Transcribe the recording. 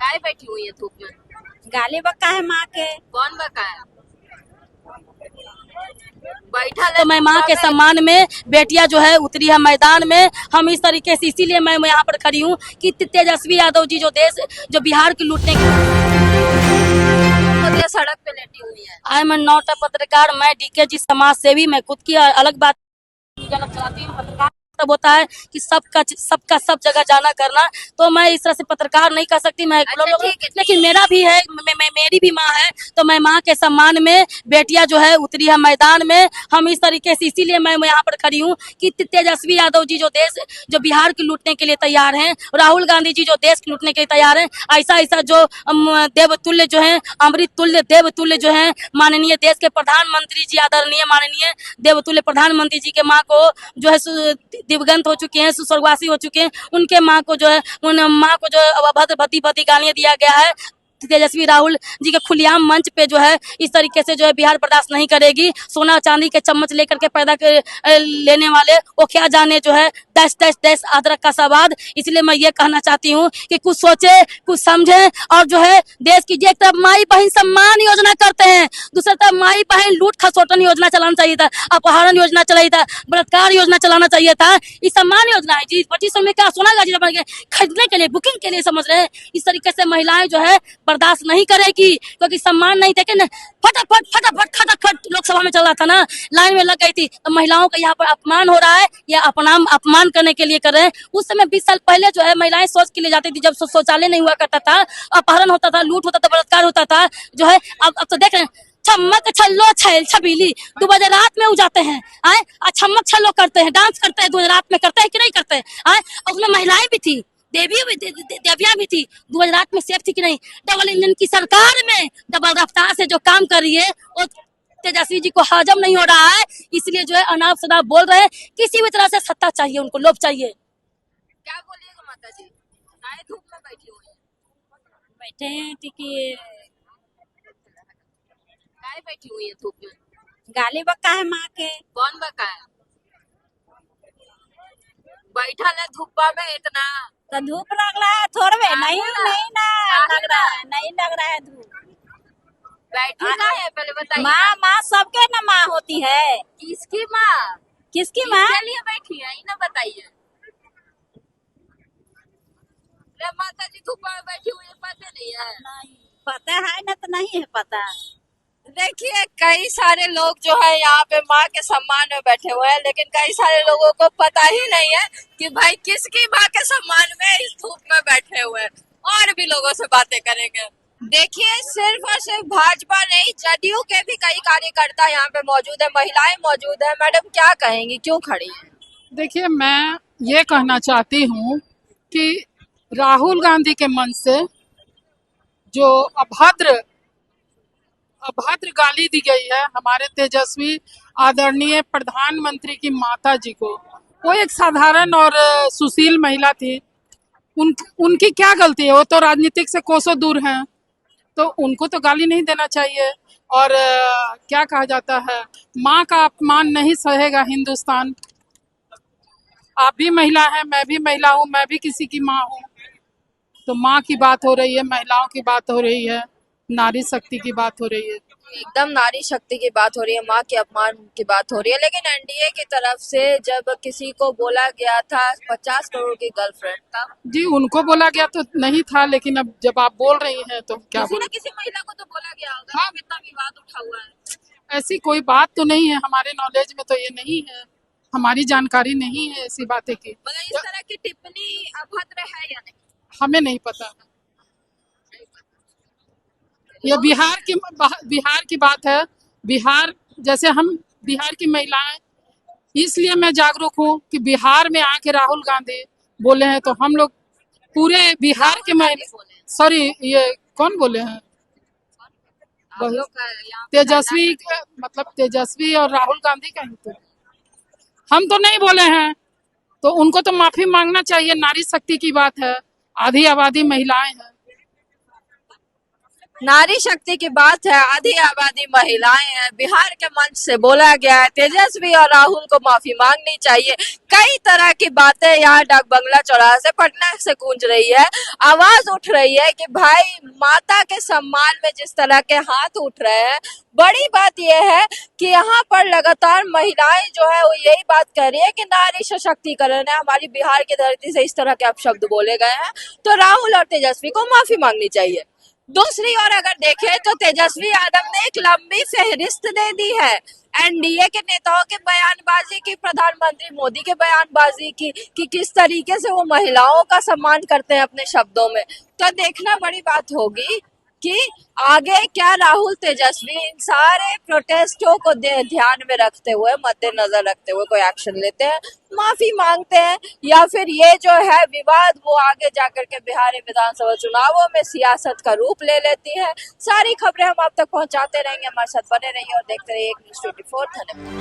काय बैठी हुई है धूप में? गाली बक्का है माँ के। कौन बकाया? बैठा तो मैं माँ के सम्मान में बेटियां जो है उतरी है मैदान में। हम इस तरीके से इसीलिए मैं यहाँ पर खड़ी हूँ कि तेजस्वी यादव जी जो बिहार की लूटने की सड़क पे लेटी हुई है। आई एम नॉट अ पत्रकार, मैं डीके जी समाज सेवी। मैं खुद की अलग बात जानना चाहती हूँ। पत्रकार तब होता है कि सबका सब जगह जाना करना, तो मैं इस तरह से पत्रकार नहीं कर सकती। मैं लेकिन मेरा भी है, मेरी भी माँ है, तो मैं माँ के सम्मान में बेटियां जो है उतरी है मैदान में। हम इस तरीके से इसीलिए मैं यहाँ पर खड़ी हूँ कि तेजस्वी यादव जी जो बिहार की लूटने के लिए तैयार हैं, राहुल गांधी जी जो देश की लूटने के लिए तैयार हैं, ऐसा ऐसा जो देवतुल्य जो है, अमृत तुल्य देवतुल्य जो है, माननीय देश के प्रधानमंत्री जी, आदरणीय माननीय देवतुल्य प्रधानमंत्री जी के माँ को जो है दिवंगत हो चुके हैं, स्वर्गवासी हो चुके हैं, उनके माँ को जो है, उन माँ को जो अभद्र भद्दी भद्दी गालियां दिया गया है। तेजस्वी राहुल जी के खुलेआम मंच पे जो है इस तरीके से जो है बिहार बर्दाश्त नहीं करेगी। सोना चांदी के चम्मच लेकर के लेने वाले वो क्या जाने जो है दस दस दस अदरक का स्वाद। इसलिए मैं ये कहना चाहती हूँ कि कुछ सोचे, कुछ समझे, और जो है देश की एक तरफ माई बहन सम्मान योजना करते हैं, दूसरी तरफ माई बहन लूट खसोटन योजना चलाना चाहिए था, अपहरण योजना चलाई था, बलात्कार योजना चलाना चाहिए था। ये सम्मान योजना है जी। 2500 में क्या सोना गाजी बन गए खरीदने के लिए, बुकिंग के लिए, समझ रहे हैं। इस तरीके से महिलाएं जो है बर्दाश्त नहीं करेगी, क्योंकि सम्मान नहीं देखे न फटाफट फटाफट खटाखट लोकसभा में चल रहा था ना, लाइन में लग गई थी। तो महिलाओं का यहाँ पर अपमान हो रहा है, या अपमान करने के लिए कर रहे हैं। उस समय 20 साल पहले जो है महिलाएं शौच के लिए जाती थी, जब शौचालय नहीं हुआ करता था, अपहरण होता था, लूट होता था, बलात्कार होता था जो है। अब तो देख रहे हैं, छम्मक छल्लो छैल छबीली 2 बजे रात में जाते हैं आए, छम्मक छल्लो करते हैं, डांस करते हैं, 2 बजे रात में करते हैं कि नहीं करते हैं आए। उसमें महिलाएं भी थी, देवियां भी थी, 2 बजे रात में सेफ थी कि नहीं। डबल इंजन की सरकार में डबल रफ्तार से जो काम कर रही है वो तेजस्वी जी को हजम नहीं हो रहा है, इसलिए जो है अनाप शनाप बोल रहे हैं। किसी भी तरह से सत्ता चाहिए उनको, लोभ चाहिए। क्या बोलिएगा माता जी? काय धूप में बैठी हुई है? बैठे हैं कि काय बैठी हुई है धूप में? गाली बक्का है माँ के। कौन बकाया? बैठा है धूपा में इतना तो धूप लग रहा है थोड़े में, नहीं काहे नहीं ना काहे लग रहा है, नहीं लग रहा है धूप। बैठी का है पहले बताइए। माँ सबके ना माँ होती है। किसकी माँ? किसकी माँ? किसके लिए बैठी है, ना बताइए। अरे माता जी धूपा में बैठी हुई है, पता नहीं है? नहीं पता है ना, तो नहीं है पता। देखिए कई सारे लोग जो है यहाँ पे माँ के सम्मान में बैठे हुए हैं, लेकिन कई सारे लोगों को पता ही नहीं है कि भाई किसकी माँ के सम्मान में इस धूप में बैठे हुए हैं। और भी लोगों से बातें करेंगे। देखिए सिर्फ और सिर्फ भाजपा नहीं, जदयू के भी कई कार्यकर्ता यहाँ पे मौजूद है, महिलाएं मौजूद है। मैडम क्या कहेंगी, क्यों खड़ी है? देखिए, मैं ये कहना चाहती हूँ कि राहुल गांधी के मन से जो अभद्र गाली दी गई है हमारे तेजस्वी आदरणीय प्रधानमंत्री की माता जी को, वो एक साधारण और सुशील महिला थी। उनकी क्या गलती है? वो तो राजनीतिक से कोसों दूर हैं, तो उनको तो गाली नहीं देना चाहिए। और क्या कहा जाता है, माँ का अपमान नहीं सहेगा हिंदुस्तान। आप भी महिला हैं, मैं भी महिला हूँ, मैं भी किसी की माँ हूँ। तो माँ की बात हो रही है, महिलाओं की बात हो रही है, नारी शक्ति की बात हो रही है। एकदम नारी शक्ति की बात हो रही है, माँ के अपमान की बात हो रही है। लेकिन एनडीए की तरफ से जब किसी को बोला गया था 50 करोड़ की गर्लफ्रेंड का, जी उनको बोला गया तो नहीं था, लेकिन अब जब आप बोल रही हैं तो क्या किसी न बोल? किसी महिला को तो बोला गया होगा। हाँ। कितना विवाद उठा हुआ है। ऐसी कोई बात तो नहीं है, हमारे नॉलेज में तो ये नहीं है, हमारी जानकारी नहीं है ऐसी बातें की। मतलब इस तरह की टिप्पणी अभद्र है या नहीं? हमें नहीं पता। ये बिहार की बात है। बिहार, जैसे हम बिहार की महिलाएं, इसलिए मैं जागरूक हूँ कि बिहार में आके राहुल गांधी बोले हैं, तो हम लोग पूरे बिहार के महिला, सॉरी ये कौन बोले हैं? आप लोग का यहाँ तेजस्वी, मतलब तेजस्वी और राहुल गांधी का ही तो, हम तो नहीं बोले हैं, तो उनको तो माफी मांगना चाहिए। नारी शक्ति की बात है, आधी आबादी महिलाएं हैं। नारी शक्ति की बात है, आधी आबादी महिलाएं हैं। बिहार के मंच से बोला गया है तेजस्वी और राहुल को माफी मांगनी चाहिए। कई तरह की बातें यहाँ डाक बंगला चौराहे से पटना से गूंज रही है। आवाज उठ रही है कि भाई माता के सम्मान में जिस तरह के हाथ उठ रहे हैं, बड़ी बात यह है कि यहाँ पर लगातार महिलाएं जो है वो यही बात कर रही है कि नारी सशक्तिकरण है। हमारी बिहार की धरती से इस तरह के अपशब्द बोले गए हैं, तो राहुल और तेजस्वी को माफी मांगनी चाहिए। दूसरी ओर अगर देखें तो तेजस्वी यादव ने एक लंबी फहरिस्त दे दी है एनडीए के नेताओं के बयानबाजी की, प्रधानमंत्री मोदी के बयानबाजी की कि किस तरीके से वो महिलाओं का सम्मान करते हैं अपने शब्दों में। तो देखना बड़ी बात होगी कि आगे क्या राहुल तेजस्वी इन सारे प्रोटेस्टों को ध्यान में रखते हुए, मद्देनजर रखते हुए कोई एक्शन लेते हैं, माफी मांगते हैं, या फिर ये जो है विवाद वो आगे जाकर के बिहार विधानसभा चुनावों में सियासत का रूप ले लेती है। सारी खबरें हम आप तक पहुंचाते रहेंगे, हमारे साथ बने रहिए और देखते रहिए एक न्यूज़ 24। धन्यवाद।